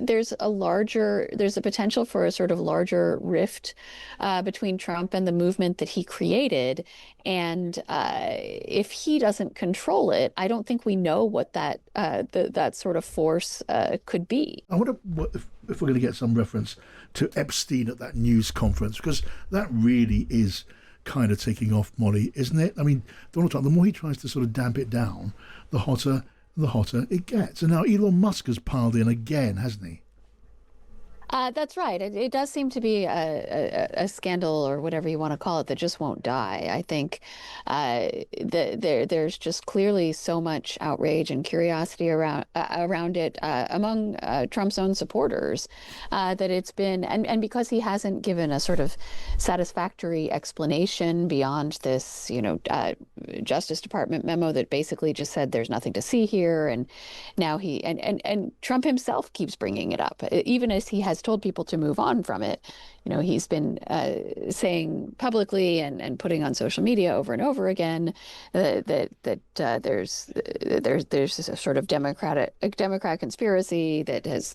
there's a potential for a sort of larger rift between Trump and the movement that he created. And if he doesn't control it, I don't think we know what that sort of force could be. I wonder if we're going to get some reference to Epstein at that news conference, because that really is kind of taking off, Molly, isn't it? I mean, Donald Trump, the more he tries to sort of damp it down, the hotter it gets. And now Elon Musk has piled in again, hasn't he? That's right. It does seem to be a scandal, or whatever you want to call it, that just won't die. I think there's just clearly so much outrage and curiosity around it among Trump's own supporters that it's been, and because he hasn't given a sort of satisfactory explanation beyond this, Justice Department memo that basically just said there's nothing to see here, and now and Trump himself keeps bringing it up, even as he has told people to move on from it. He's been saying publicly and putting on social media over and over again that there's a sort of Democrat conspiracy that's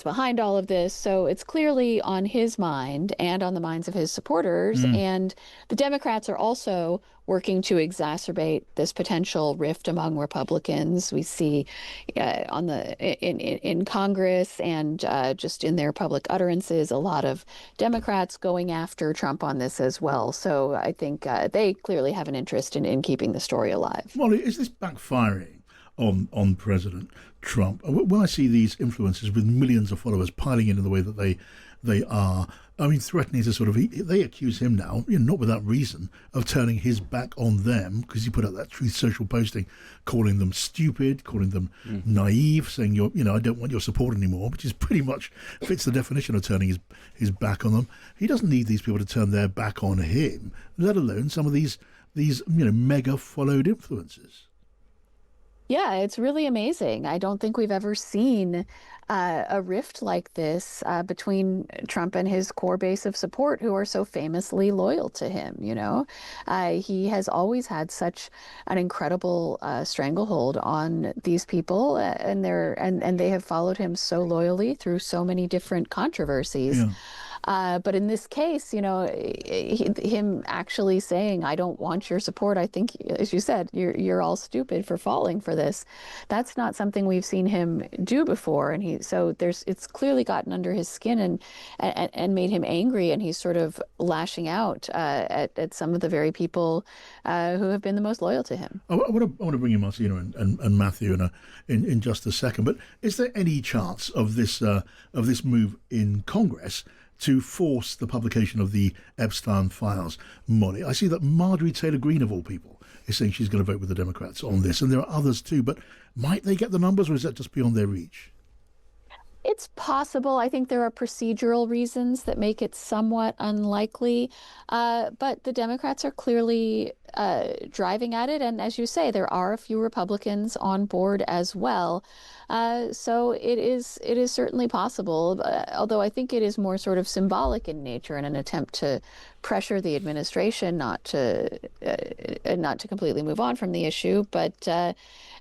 behind all of this. So it's clearly on his mind and on the minds of his supporters. And the Democrats are also working to exacerbate this potential rift among Republicans. We see in Congress and just in their public utterances a lot of Democrats going after Trump on this as well. So I think they clearly have an interest in keeping the story alive. Molly, is this backfiring on President Trump? When I see these influencers with millions of followers piling in the way that they are, I mean, threatening to sort of, they accuse him now, not without reason, of turning his back on them, because he put out that Truth Social posting calling them stupid, calling them naive, saying, I don't want your support anymore, which is pretty much fits the definition of turning his back on them. He doesn't need these people to turn their back on him, let alone some of these mega followed influencers. Yeah, it's really amazing. I don't think we've ever seen a rift like this between Trump and his core base of support, who are so famously loyal to him. He has always had such an incredible stranglehold on these people, and they have followed him so loyally through so many different controversies. Yeah. But in this case, him actually saying, "I don't want your support," I think, as you said, you're all stupid for falling for this. That's not something we've seen him do before, and it's clearly gotten under his skin and made him angry, and he's sort of lashing out at some of the very people who have been the most loyal to him. I want to bring in Martina and Matthew in just a second, but is there any chance of this move in Congress to force the publication of the Epstein files? Molly, I see that Marjorie Taylor Greene, of all people, is saying she's going to vote with the Democrats on this, and there are others too, but might they get the numbers, or is that just beyond their reach? It's possible. I think there are procedural reasons that make it somewhat unlikely, but the Democrats are clearly driving at it, and as you say, there are a few Republicans on board as well. So it is certainly possible, although I think it is more sort of symbolic in nature, in an attempt to pressure the administration not to completely move on from the issue. But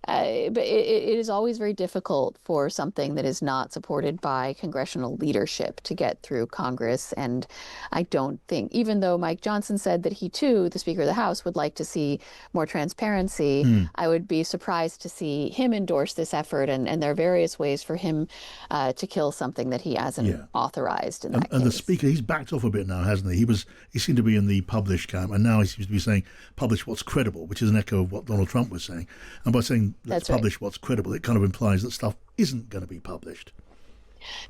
it is always very difficult for something that is not supported by congressional leadership to get through Congress. And I don't think, even though Mike Johnson said that he too, the Speaker of the House, would like to see more transparency, I would be surprised to see him endorse this effort. And there are various ways for him to kill something that he hasn't authorized in that case. And the Speaker, he's backed off a bit now, hasn't he? He seemed to be in the publish camp, and now he seems to be saying publish what's credible, which is an echo of what Donald Trump was saying. And by saying let's publish what's credible, it kind of implies that stuff isn't going to be published.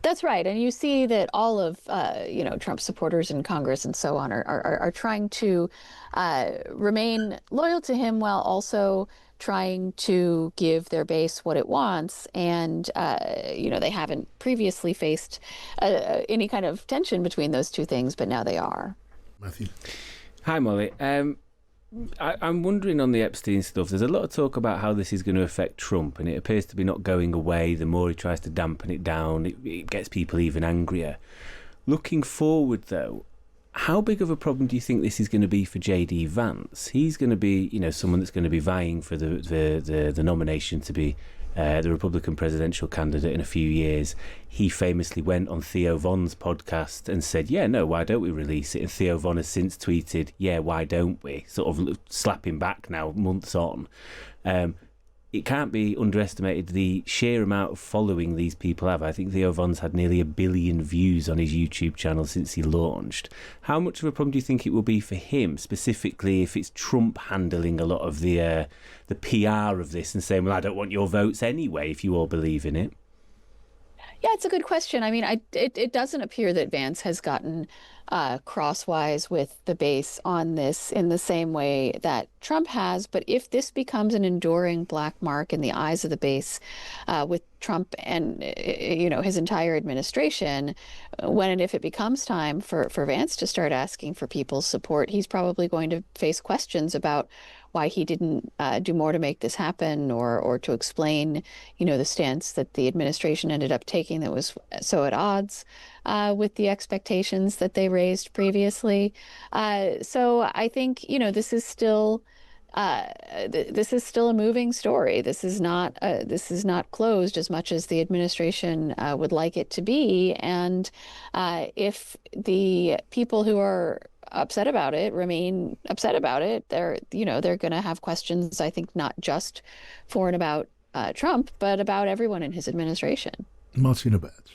That's right. And you see that all of, Trump supporters in Congress and so on are trying to remain loyal to him while also trying to give their base what it wants. And, they haven't previously faced any kind of tension between those two things, but now they are. Matthew. Hi, Molly. I'm wondering on the Epstein stuff, there's a lot of talk about how this is going to affect Trump, and it appears to be not going away. The more he tries to dampen it down, it gets people even angrier. Looking forward, though, how big of a problem do you think this is going to be for J.D. Vance? He's going to be, someone that's going to be vying for the nomination to be the Republican presidential candidate in a few years, he famously went on Theo Von's podcast and said, yeah, no, why don't we release it? And Theo Von has since tweeted, yeah, why don't we? Sort of slapping back now, months on. It can't be underestimated the sheer amount of following these people have. I think Theo Von's had nearly 1 billion views on his YouTube channel since he launched. How much of a problem do you think it will be for him, specifically if it's Trump handling a lot of the PR of this and saying, well, I don't want your votes anyway, if you all believe in it? Yeah, it's a good question. I mean, it doesn't appear that Vance has gotten crosswise with the base on this in the same way that Trump has. But if this becomes an enduring black mark in the eyes of the base with Trump and his entire administration, when and if it becomes time for Vance to start asking for people's support, he's probably going to face questions about why he didn't do more to make this happen, or to explain, the stance that the administration ended up taking that was so at odds with the expectations that they raised previously. So I think, this is still a moving story. This is not closed as much as the administration would like it to be. And if the people who are upset about it remain upset about it, they're going to have questions, I think, not just for and about Trump, but about everyone in his administration. Martina Betts.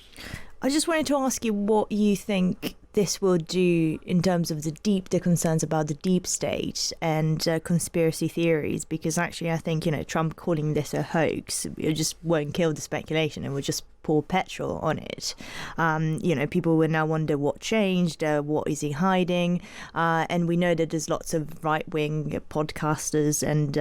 I just wanted to ask you what you think this will do in terms of the concerns about the deep state and conspiracy theories, because actually I think, Trump calling this a hoax, it just won't kill the speculation and will just pour petrol on it. People will now wonder what changed, what is he hiding, and we know that there's lots of right-wing podcasters and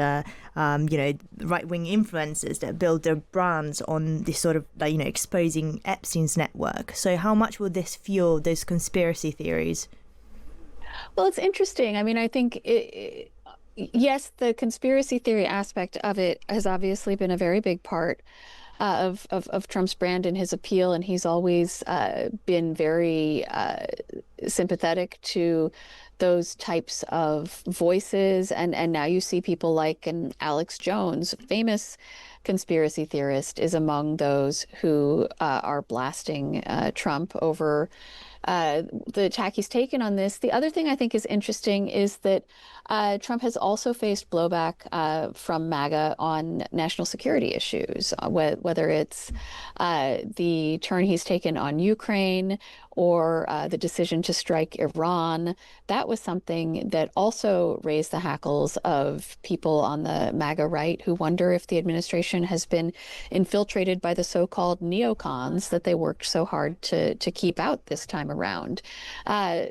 right-wing influencers that build their brands on this sort of exposing Epstein's network. So how much will this fuel those conspiracy theories? Well, it's interesting. I mean, I think yes, the conspiracy theory aspect of it has obviously been a very big part of Trump's brand and his appeal, and he's always been very sympathetic to those types of voices. And now you see people like Alex Jones, famous conspiracy theorist, is among those who are blasting Trump over the attack he's taken on this. The other thing I think is interesting is that Trump has also faced blowback from MAGA on national security issues, whether it's the turn he's taken on Ukraine or the decision to strike Iran. That was something that also raised the hackles of people on the MAGA right who wonder if the administration has been infiltrated by the so-called neocons that they worked so hard to keep out this time around.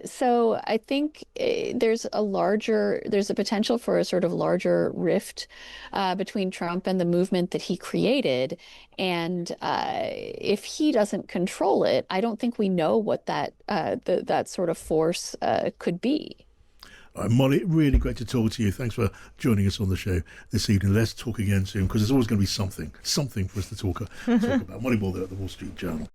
So I think there's a potential for a sort of larger rift between Trump and the movement that he created. And if he doesn't control it, I don't think we know what that sort of force could be. All right, Molly, really great to talk to you. Thanks for joining us on the show this evening. Let's talk again soon, because there's always going to be something for us to talk about. Molly Ball there at the Wall Street Journal.